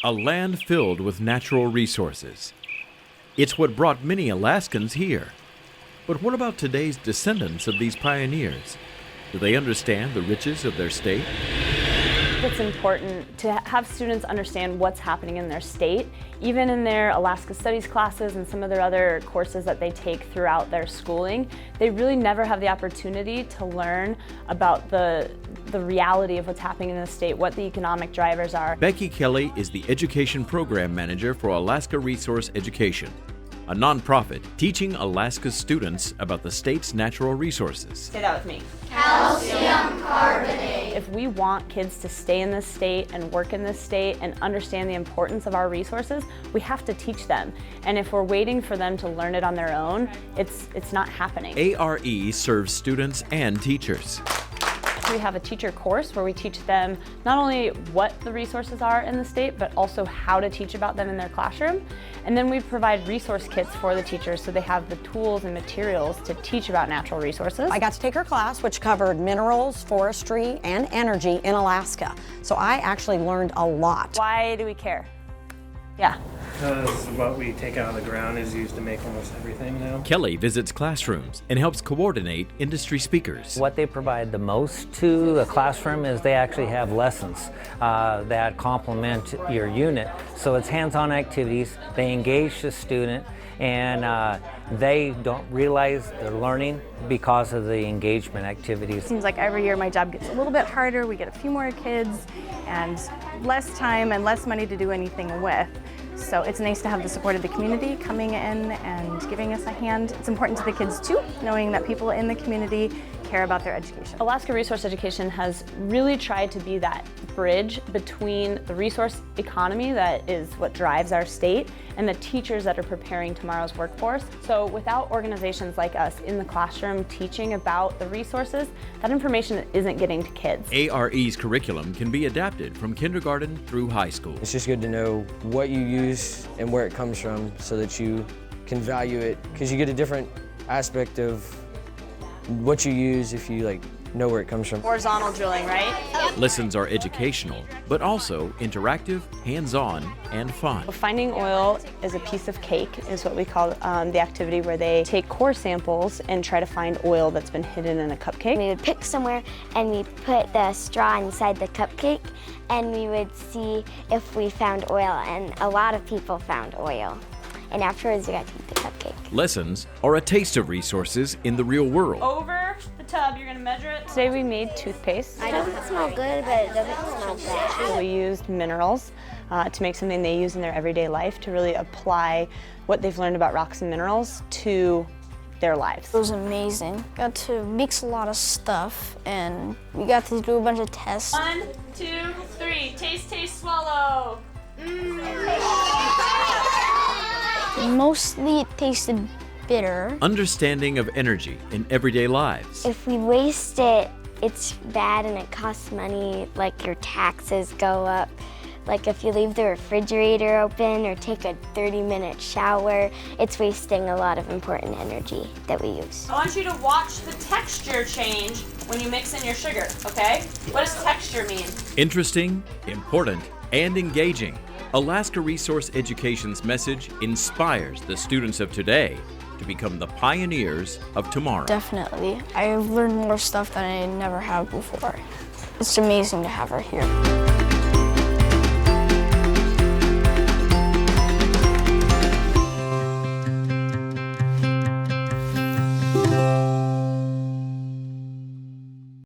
A land filled with natural resources. It's what brought many Alaskans here. But what about today's descendants of these pioneers? Do they understand the riches of their state? It's important to have students understand what's happening in their state, even in their Alaska Studies classes and some of their other courses that they take throughout their schooling. They really never have the opportunity to learn about the reality of what's happening in the state, what the economic drivers are. Becky Kelly is the Education Program Manager for Alaska Resource Education, a nonprofit teaching Alaska's students about the state's natural resources. Say that with me. Calcium carbonate. If we want kids to stay in this state and work in this state and understand the importance of our resources, we have to teach them. And if we're waiting for them to learn it on their own, it's not happening. ARE serves students and teachers. We have a teacher course where we teach them not only what the resources are in the state, but also how to teach about them in their classroom. And then we provide resource kits for the teachers so they have the tools and materials to teach about natural resources. I got to take her class, which covered minerals, forestry, and energy in Alaska. So I actually learned a lot. Why do we care? Yeah. Because what we take out of the ground is used to make almost everything now. Kelly visits classrooms and helps coordinate industry speakers. What they provide the most to the classroom is they actually have lessons that complement your unit. So it's hands-on activities. They engage the student, and they don't realize they're learning because of the engagement activities. Seems like every year my job gets a little bit harder. We get a few more kids and less time and less money to do anything with. So it's nice to have the support of the community coming in and giving us a hand. It's important to the kids too, knowing that people in the community care about their education. Alaska Resource Education has really tried to be that bridge between the resource economy that is what drives our state and the teachers that are preparing tomorrow's workforce. So without organizations like us in the classroom teaching about the resources, that information isn't getting to kids. ARE's curriculum can be adapted from kindergarten through high school. It's just good to know what you use and where it comes from so that you can value it, because you get a different aspect of what you use if you know where it comes from. Horizontal drilling, right? Lessons are educational, but also interactive, hands-on, and fun. Finding oil is a piece of cake, is what we call the activity where they take core samples and try to find oil that's been hidden in a cupcake. We would pick somewhere and we put the straw inside the cupcake and we would see if we found oil, and a lot of people found oil. And afterwards we got to eat the cupcake. Lessons are a taste of resources in the real world. Over the tub, you're gonna measure it. Today we made toothpaste. It doesn't smell good, but it doesn't smell bad. We used minerals to make something they use in their everyday life to really apply what they've learned about rocks and minerals to their lives. It was amazing. Got to mix a lot of stuff and we got to do a bunch of tests. 1, 2, 3, taste, taste, swallow. Mostly it tasted bitter. Understanding of energy in everyday lives. If we waste it, it's bad and it costs money, like your taxes go up. Like if you leave the refrigerator open or take a 30-minute shower, it's wasting a lot of important energy that we use. I want you to watch the texture change when you mix in your sugar, okay? What does texture mean? Interesting, important, and engaging. Alaska Resource Education's message inspires the students of today to become the pioneers of tomorrow. Definitely. I've learned more stuff than I never have before. It's amazing to have her here.